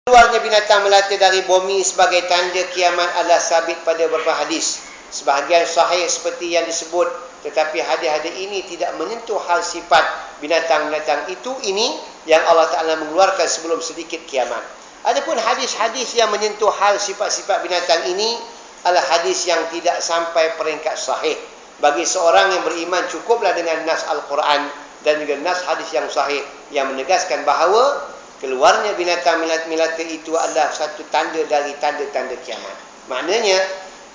Keluarnya binatang melata dari bumi sebagai tanda kiamat adalah sabit pada beberapa hadis. Sebahagian sahih seperti yang disebut, tetapi hadis-hadis ini tidak menyentuh hal sifat binatang-binatang ini yang Allah Ta'ala mengeluarkan sebelum sedikit kiamat. Adapun hadis-hadis yang menyentuh hal sifat-sifat binatang ini adalah hadis yang tidak sampai peringkat sahih. Bagi seorang yang beriman cukuplah dengan nas Al-Quran dan juga nas hadis yang sahih yang menegaskan bahawa keluarnya binatang melata itu adalah satu tanda dari tanda-tanda kiamat. Maknanya,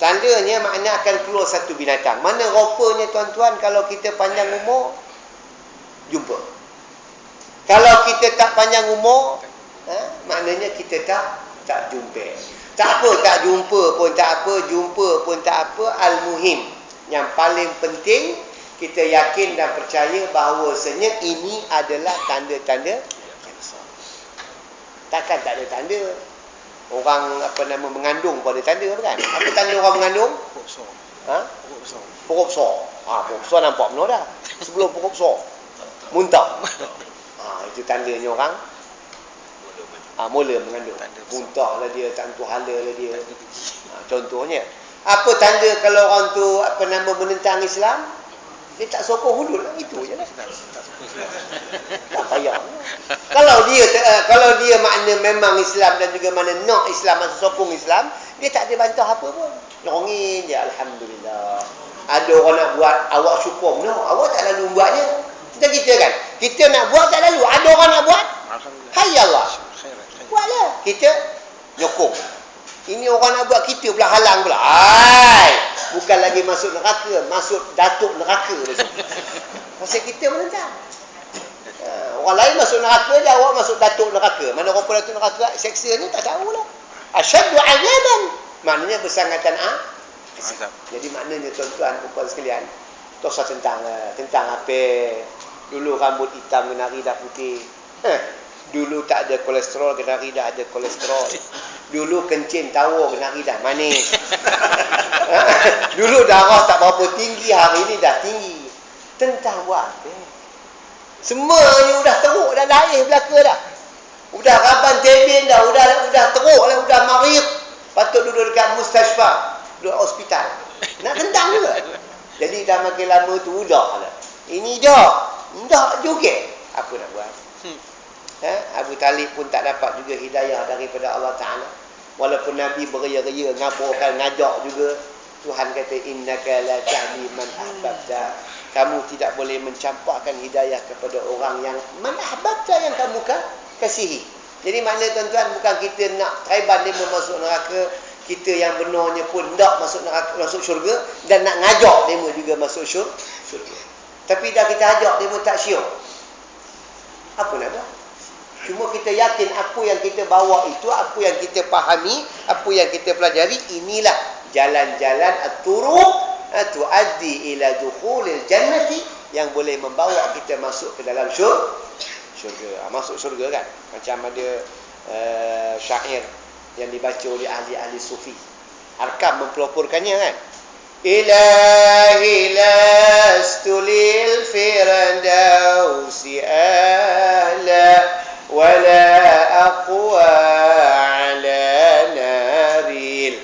tandanya makna akan keluar satu binatang. Mana rupanya tuan-tuan kalau kita panjang umur, jumpa. Kalau kita tak panjang umur, maknanya kita tak jumpa. Tak apa, tak jumpa pun tak apa, jumpa pun tak apa. Al-Muhim, yang paling penting, kita yakin dan percaya bahawasanya ini adalah tanda-tanda. Takkan tak ada tanda. Orang mengandung pun ada tanda, kan? Apa tanda orang mengandung? Pokok besar. Pokok besar. Pokok besar nampak benar dah. Sebelum pokok besar muntah. Itu tandanya orang mula mengandung. Muntahlah dia, tak tentu hala lah dia. Contohnya. Apa tanda kalau orang tu menentang Islam? Dia tak sokong hudud lah. Itu je lah. Tak payah. Kalau dia makna memang Islam dan juga mana nak Islam atau sokong Islam, dia tak ada bantah apa pun. Nyongin je, Alhamdulillah. Ada orang nak buat, awak syukur. No, awak tak lalu buatnya. Macam kita kan. Kita nak buat tak lalu. Ada orang nak buat. Hayallah. Buatlah. Kita nyokong. Ini orang nak buat, kita pula halang pula. Bukan lagi masuk neraka, masuk datuk neraka. Pasal kita menentang. Orang lain masuk neraka je, awak masuk datuk neraka. Mana rupa datuk neraka, seksanya tak tahulah. Asyaddu azaban. Maknanya bersangatan azab. Jadi maknanya tuan-tuan, puan sekalian, tosah tentang apa. Dulu rambut hitam kena ridah putih. Dulu tak ada kolesterol, kena ridah ada kolesterol. Dulu kencing tawar, kena ridah manis. Dulu darah tak berapa tinggi, hari ini dah tinggi. Tentang buat apa? Semuanya sudah teruk dah, air belaka dah. Sudah raban tebin dah, sudah teruk dah, sudah marid. Patut duduk dekat mustashfa, duduk hospital. Nak tentang juga. Jadi dah makin lama tu udah lah. Ini dah juga. Apa nak buat? Abu Talib pun tak dapat juga hidayah daripada Allah Ta'ala. Walaupun Nabi beria-ria, ngaburkan, ngajak juga. Tuhan kata, innaka la tahdi man ahbabta. Kamu tidak boleh mencampakkan hidayah kepada orang yang man ahbabta, yang kamu kasihi. Jadi makna tuan-tuan, bukan kita nak traiban dia masuk neraka, kita yang benarnya pun tak masuk neraka, masuk syurga, dan nak ngajak dia juga masuk syurga. Tapi dah kita ajak dia tak syur. Apa nak buat? Cuma kita yakin apa yang kita bawa itu, apa yang kita fahami, apa yang kita pelajari, inilah jalan-jalan at-turuq tuaddi ila dukhulil jannati, yang boleh membawa kita masuk ke dalam syurga. Masuk syurga kan. Macam ada syair yang dibaca oleh ahli-ahli sufi. Arkam mempeloporkannya kan. Ilahi lastu lil firdausi ala wala aqwa ala naril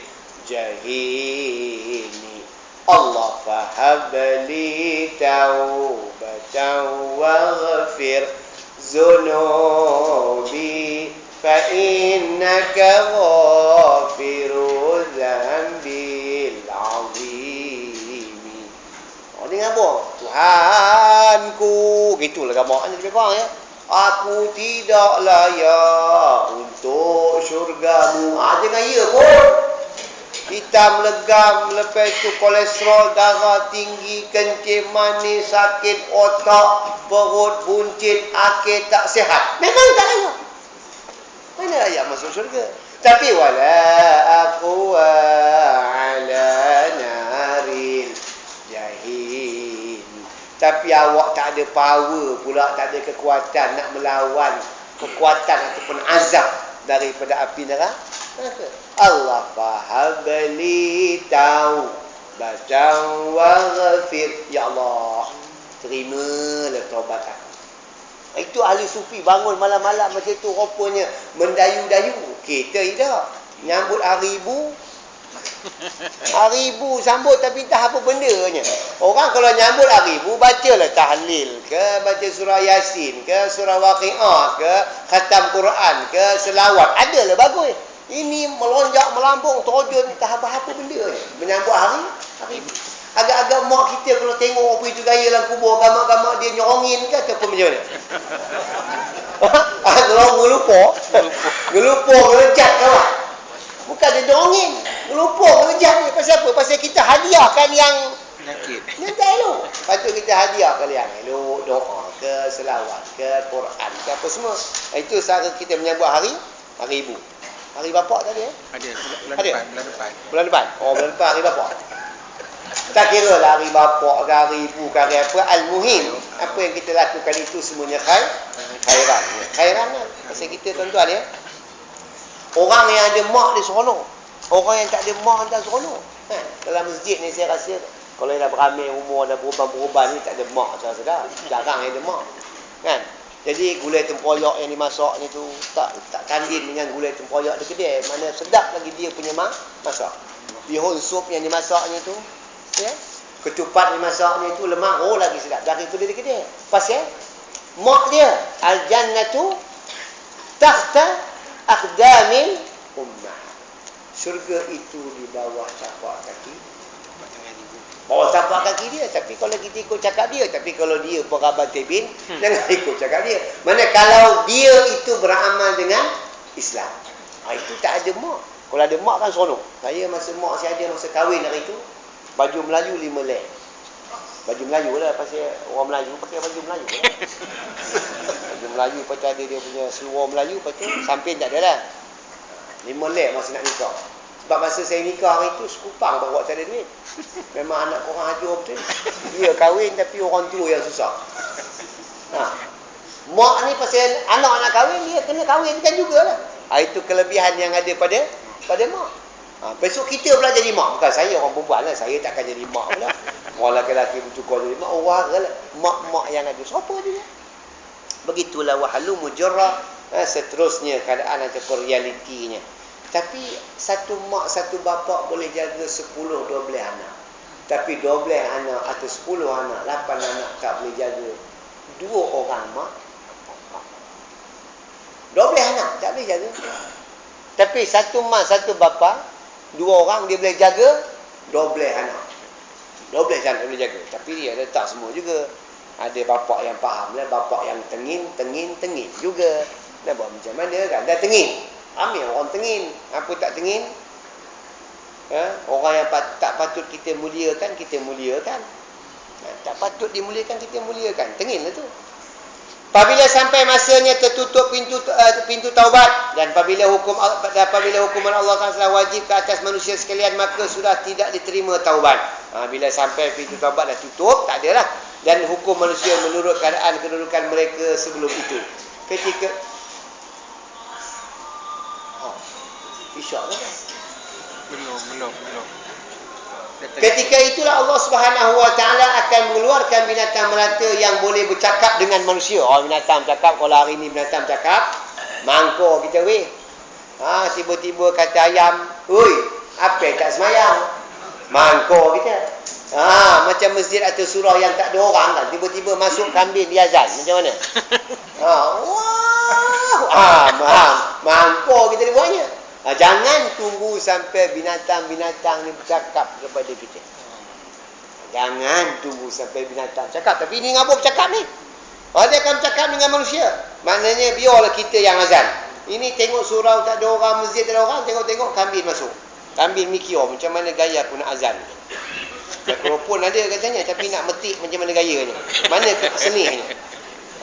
jahimi. Allah fahabli taubatan waghfir zunubi fa innaka ghafiru dzambil azimi. Dengar apa? Tuhanku. Gitulah gambarnya lebih kurang ya. Aku tidak layak untuk syurgamu. Jangan ya pun. Hitam legam, lepas itu kolesterol darah tinggi, kencing manis, sakit otak, perut buncit, akil tak sihat. Memang tak layak. Mana layak masuk syurga? Tapi wala aku ala naril jahil. Tapi awak tak ada power pula, tak ada kekuatan nak melawan kekuatan ataupun azab daripada api neraka. Allah fahabli taubatan waghfir. Ya Allah, terimalah taubat aku. Itu ahli sufi bangun malam-malam macam tu, rupanya mendayu-dayu. Kita tidak. Nyambut hari ibu. Hari ibu sambut tapi entah apa bendanya. Orang kalau nyambut hari ibu, bacalah tahlil ke, baca surah Yasin ke, surah Waqiah ke, khatam Quran ke, selawat. Adalah bagus. Ini melonjak, melambung, terjun, entah apa-apa benda. Menyambut hari ibu. Agak-agak mak kita kalau tengok apa itu gaya dalam kubur, gamak-gamak dia nyorongin ke ataupun macam mana? Kalau ngelupur, ngelejat kawan. Bukan dia dorongin. Ngelupur, ngelejat ni. Pasal apa? Pasal kita hadiahkan yang tak elok. Patut kita hadiahkan yang elok. Doa ke, selawat ke, Quran ke, apa semua. Itu cara kita menyambut hari ibu. Hari bapak tadi Ada. Bulan depan. Bulan depan? Oh, bulan depan hari bapak. Tak kira lah hari bapak ke, hari ibu ke, hari apa. Al-Muhim. Apa yang kita lakukan itu semuanya khairan. Khairan lah. Pasal kita tuan-tuan ya. Orang yang ada mak dia seronok. Orang yang tak ada mak tak seronok. Dalam masjid ni saya rasa kalau dah beramai umur, dah berubah-berubah ni tak ada mak sedar. Jarang yang ada mak. Kan? Jadi gulai tempoyak yang dimasak ni tu tak tanding dengan gulai tempoyak di kedai. Mana sedap lagi dia punya masak. Bihun sup yang dimasak ni tu, ya. Ketupat dimasak ni tu lemak lagi sedap dari tu di kedai. Pasal mak dia al-jannatu tahta aqdamil ummah. Syurga itu di bawah tapak kaki. Bawah tapak kaki dia. Tapi kalau kita ikut cakap dia. Tapi kalau dia perabat tebin, jangan ikut cakap dia. Mana kalau dia itu beramal dengan Islam. Itu tak ada mak. Kalau ada mak kan seronok. Saya masa mak saya ada masa kahwin hari itu, baju Melayu 5 lek. Baju Melayu lah. Pasal orang Melayu pakai baju Melayu lah. Baju Melayu pasal ada dia punya seluar Melayu. Pasal samping tak ada lah. 5 lek masa nak nikah. Sebab masa saya nikah hari tu sekupang bawa tak ada duit. Memang anak korang hajur betul. Dia kahwin tapi orang tua yang susah. Mak ni pasal anak nak kahwin, dia kena kahwinkan jugalah. Itu kelebihan yang ada pada mak. Besok kita pula jadi mak. Bukan saya orang perempuan lah. Saya takkan jadi mak pula. Orang lelaki bercukur jadi mak. Orang lah. Mak-mak yang ada. Siapa dia? Begitulah wahalu mujarrah. Seterusnya keadaan ataupun realitinya. Tapi satu mak, satu bapa boleh jaga 10-12 anak. Tapi 12 anak atau 10 anak, 8 anak tak boleh jaga 2 orang mak. 12 anak tak boleh jaga. Tapi satu mak, satu bapa, 2 orang dia boleh jaga 12 anak. 12 anak boleh jaga. Tapi dia ada tak semua juga. Ada bapa yang faham lah, bapa yang tengin juga. Nak buat macam mana kan? Dah tengin. Ambil orang tengin. Apa tak tengin? Orang yang tak patut kita muliakan, kita muliakan. Tak patut dimuliakan, kita muliakan. Tengin lah tu. Apabila sampai masanya tertutup pintu taubat dan apabila hukuman Allah telah wajib ke atas manusia sekalian, maka sudah tidak diterima taubat. Bila sampai pintu taubat dah tutup, tak adalah. Dan hukum manusia menurut keadaan kedudukan mereka sebelum itu. Isyak ke? Belum. Ketika itulah Allah Subhanahu Wa Taala akan mengeluarkan binatang melata yang boleh bercakap dengan manusia. Binatang bercakap. Kalau hari ni binatang bercakap, mangkor kita weh. Tiba-tiba kata ayam, "Oi, apa tak semayang?" Mangkor kita. Macam masjid atau surau yang tak ada orang kan. Tiba-tiba masuk kambing di azan. Macam mana? Mangkor kita dibuatnya. Jangan tunggu sampai binatang-binatang ni bercakap kepada kita. Jangan tunggu sampai binatang bercakap. Tapi ini ngapa bercakap ni? Dia akan bercakap dengan manusia. Maknanya biarlah kita yang azan. Ini tengok surau tak ada orang, masjid tak ada orang, tengok-tengok kambing masuk. Kambing mikir macam mana gaya aku nak azan. Mikrofon ada katanya, tapi nak metik macam mana gayanya. Mana seninya.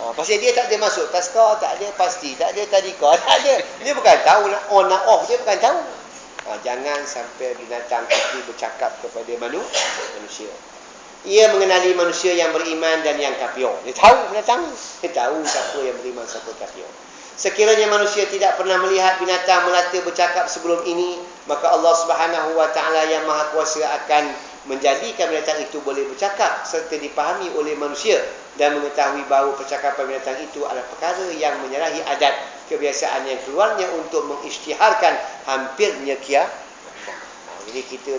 Pasal dia tak ada masuk taskar, tak ada pasti, tak ada tadika, tak ada. Dia bukan tahu nak on nak off, dia bukan tahu. Jangan sampai binatang itu bercakap kepada manusia. Ia mengenali manusia yang beriman dan yang kafir. Dia tahu binatang, dia tahu siapa yang beriman, siapa kafir. Sekiranya manusia tidak pernah melihat binatang melata bercakap sebelum ini, maka Allah Subhanahu Wa Taala yang Maha Kuasa akan menjadikan binatang itu boleh bercakap serta dipahami oleh manusia dan mengetahui bahawa percakapan binatang itu adalah perkara yang menyalahi adat kebiasaan yang keluarnya untuk mengisytiharkan hampirnya kiamat. Jadi kita